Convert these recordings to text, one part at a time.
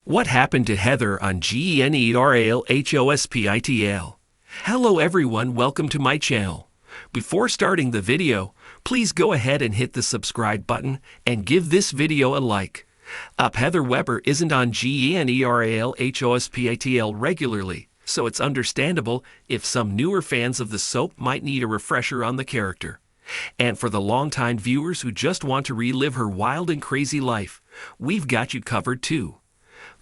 What happened to Heather on GENERALHOSPITAL? Hello everyone, welcome to my channel. Before starting the video, please go ahead and hit the subscribe button and give this video a like. Heather Weber isn't on GENERALHOSPITAL regularly, so it's understandable if some newer fans of the soap might need a refresher on the character. And for the longtime viewers who just want to relive her wild and crazy life, we've got you covered too.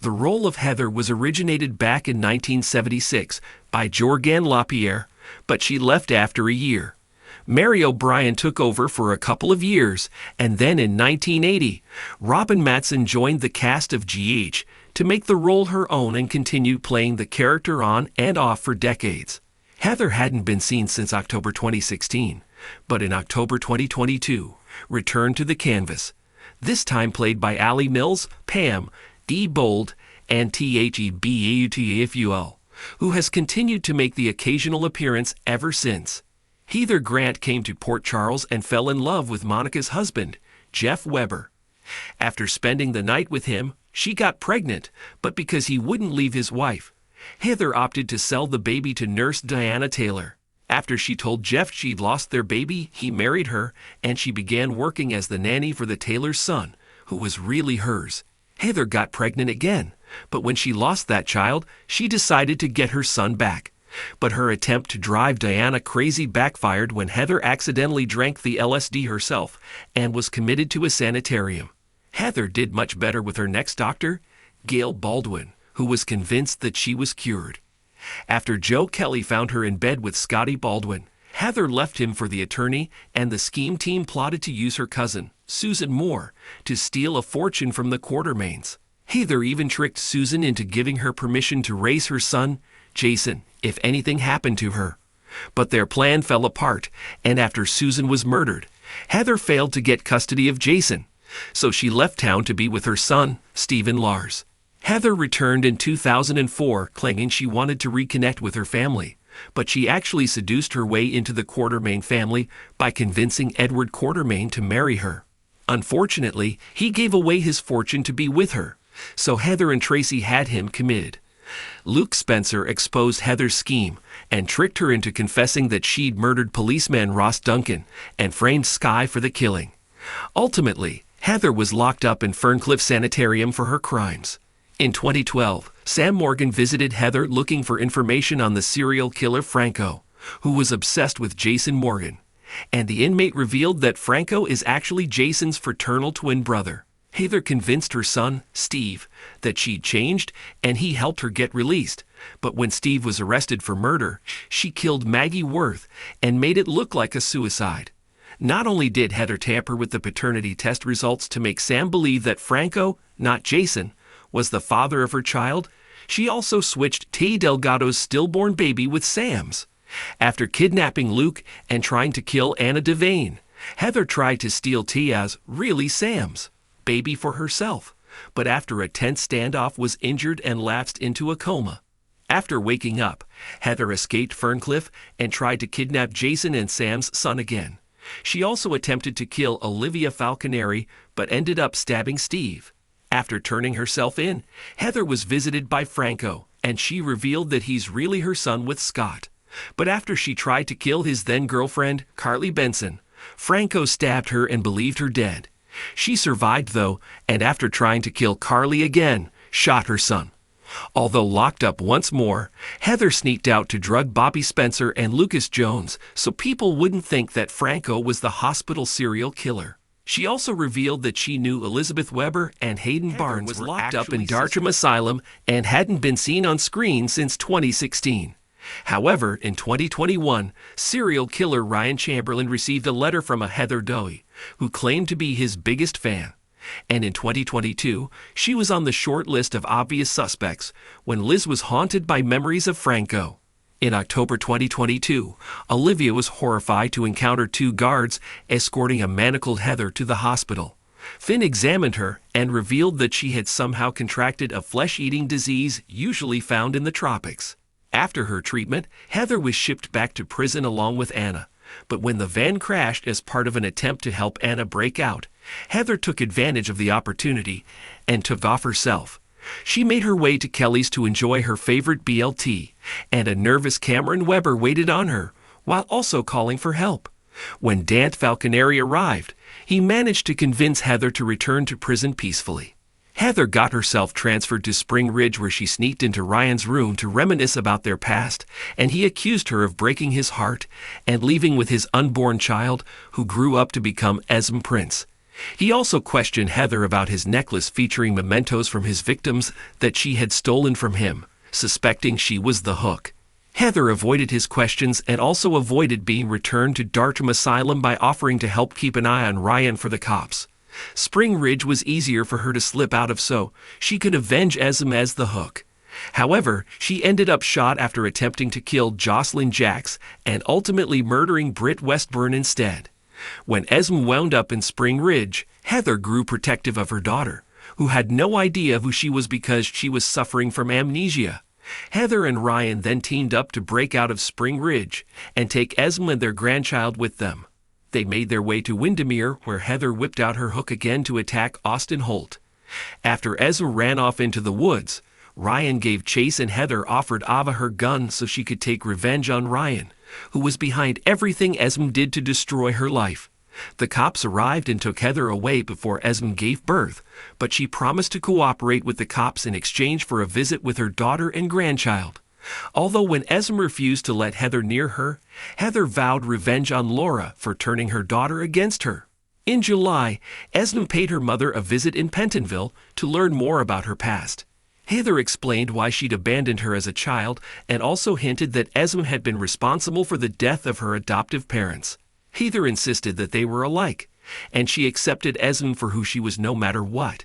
The role of Heather was originated back in 1976 by Jorgan LaPierre, but she left after a year. Mary O'Brien took over for a couple of years, and then in 1980, Robin Matson joined the cast of GH to make the role her own and continued playing the character on and off for decades. Heather hadn't been seen since October 2016, but in October 2022, returned to the canvas, this time played by Allie Mills, Pam, D. Bold, and Thebautaful, who has continued to make the occasional appearance ever since. Heather Grant came to Port Charles and fell in love with Monica's husband, Jeff Weber. After spending the night with him, she got pregnant, but because he wouldn't leave his wife, Heather opted to sell the baby to nurse Diana Taylor. After she told Jeff she'd lost their baby, he married her, and she began working as the nanny for the Taylor's son, who was really hers. Heather got pregnant again, but when she lost that child, she decided to get her son back. But her attempt to drive Diana crazy backfired when Heather accidentally drank the LSD herself and was committed to a sanitarium. Heather did much better with her next doctor, Gail Baldwin, who was convinced that she was cured. After Joe Kelly found her in bed with Scotty Baldwin, Heather left him for the attorney, and the scheme team plotted to use her cousin, Susan Moore, to steal a fortune from the Quartermains. Heather even tricked Susan into giving her permission to raise her son, Jason, if anything happened to her. But their plan fell apart, and after Susan was murdered, Heather failed to get custody of Jason, so she left town to be with her son, Stephen Lars. Heather returned in 2004, claiming she wanted to reconnect with her family, but she actually seduced her way into the Quartermain family by convincing Edward Quartermain to marry her. Unfortunately, he gave away his fortune to be with her, so Heather and Tracy had him committed. Luke Spencer exposed Heather's scheme and tricked her into confessing that she'd murdered policeman Ross Duncan and framed Skye for the killing. Ultimately, Heather was locked up in Ferncliff Sanitarium for her crimes. In 2012, Sam Morgan visited Heather looking for information on the serial killer Franco, who was obsessed with Jason Morgan, and the inmate revealed that Franco is actually Jason's fraternal twin brother. Heather convinced her son, Steve, that she'd changed and he helped her get released, but when Steve was arrested for murder, she killed Maggie Worth and made it look like a suicide. Not only did Heather tamper with the paternity test results to make Sam believe that Franco, not Jason, was the father of her child, she also switched Tay Delgado's stillborn baby with Sam's. After kidnapping Luke and trying to kill Anna Devane, Heather tried to steal Tia's, really Sam's, baby for herself, but after a tense standoff was injured and lapsed into a coma. After waking up, Heather escaped Ferncliff and tried to kidnap Jason and Sam's son again. She also attempted to kill Olivia Falconeri, but ended up stabbing Steve. After turning herself in, Heather was visited by Franco, and she revealed that he's really her son with Scott. But after she tried to kill his then-girlfriend, Carly Benson, Franco stabbed her and believed her dead. She survived though, and after trying to kill Carly again, shot her son. Although locked up once more, Heather sneaked out to drug Bobby Spencer and Lucas Jones so people wouldn't think that Franco was the hospital serial killer. She also revealed that she knew Elizabeth Weber and Hayden Barnes was locked up in Dartram Asylum and hadn't been seen on screen since 2016. However, in 2021, serial killer Ryan Chamberlain received a letter from a Heather Dowie, who claimed to be his biggest fan. And in 2022, she was on the short list of obvious suspects when Liz was haunted by memories of Franco. In October 2022, Olivia was horrified to encounter two guards escorting a manacled Heather to the hospital. Finn examined her and revealed that she had somehow contracted a flesh-eating disease usually found in the tropics. After her treatment, Heather was shipped back to prison along with Anna, but when the van crashed as part of an attempt to help Anna break out, Heather took advantage of the opportunity and took off herself. She made her way to Kelly's to enjoy her favorite BLT, and a nervous Cameron Weber waited on her, while also calling for help. When Dant Falconeri arrived, he managed to convince Heather to return to prison peacefully. Heather got herself transferred to Spring Ridge, where she sneaked into Ryan's room to reminisce about their past, and he accused her of breaking his heart and leaving with his unborn child, who grew up to become Esm Prince. He also questioned Heather about his necklace featuring mementos from his victims that she had stolen from him, suspecting she was the hook. Heather avoided his questions and also avoided being returned to Dartmouth Asylum by offering to help keep an eye on Ryan for the cops. Spring Ridge was easier for her to slip out of, so she could avenge Esm as the hook. However, she ended up shot after attempting to kill Jocelyn Jacks and ultimately murdering Britt Westburn instead. When Esm wound up in Spring Ridge, Heather grew protective of her daughter, who had no idea who she was because she was suffering from amnesia. Heather and Ryan then teamed up to break out of Spring Ridge and take Esm and their grandchild with them. They made their way to Windermere, where Heather whipped out her hook again to attack Austin Holt. After Esm ran off into the woods, Ryan gave chase and Heather offered Ava her gun so she could take revenge on Ryan, who was behind everything Esm did to destroy her life. The cops arrived and took Heather away before Esm gave birth, but she promised to cooperate with the cops in exchange for a visit with her daughter and grandchild. Although when Esm refused to let Heather near her, Heather vowed revenge on Laura for turning her daughter against her. In July, Esm paid her mother a visit in Pentonville to learn more about her past. Heather explained why she'd abandoned her as a child and also hinted that Esm had been responsible for the death of her adoptive parents. Heather insisted that they were alike, and she accepted Esm for who she was no matter what.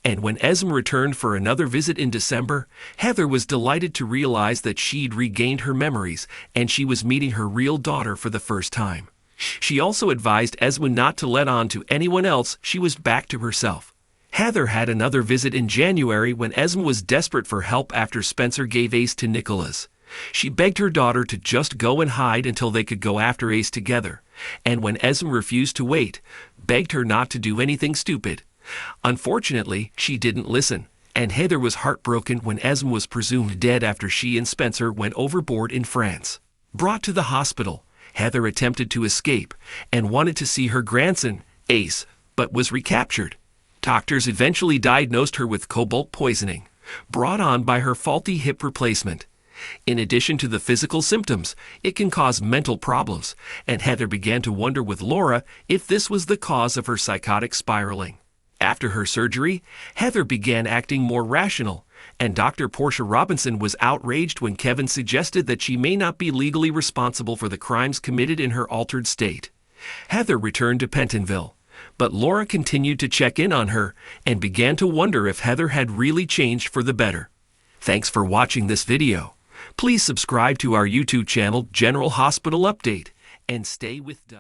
And when Esm returned for another visit in December, Heather was delighted to realize that she'd regained her memories and she was meeting her real daughter for the first time. She also advised Esm not to let on to anyone else she was back to herself. Heather had another visit in January when Esm was desperate for help after Spencer gave Ace to Nicholas. She begged her daughter to just go and hide until they could go after Ace together, and when Esm refused to wait, begged her not to do anything stupid. Unfortunately, she didn't listen, and Heather was heartbroken when Esm was presumed dead after she and Spencer went overboard in France. Brought to the hospital, Heather attempted to escape and wanted to see her grandson, Ace, but was recaptured. Doctors eventually diagnosed her with cobalt poisoning, brought on by her faulty hip replacement. In addition to the physical symptoms, it can cause mental problems, and Heather began to wonder with Laura if this was the cause of her psychotic spiraling. After her surgery, Heather began acting more rational, and Dr. Portia Robinson was outraged when Kevin suggested that she may not be legally responsible for the crimes committed in her altered state. Heather returned to Pentonville, but Laura continued to check in on her and began to wonder if Heather had really changed for the better. Thanks for watching this video. Please subscribe to our YouTube channel, General Hospital Update, and stay with us.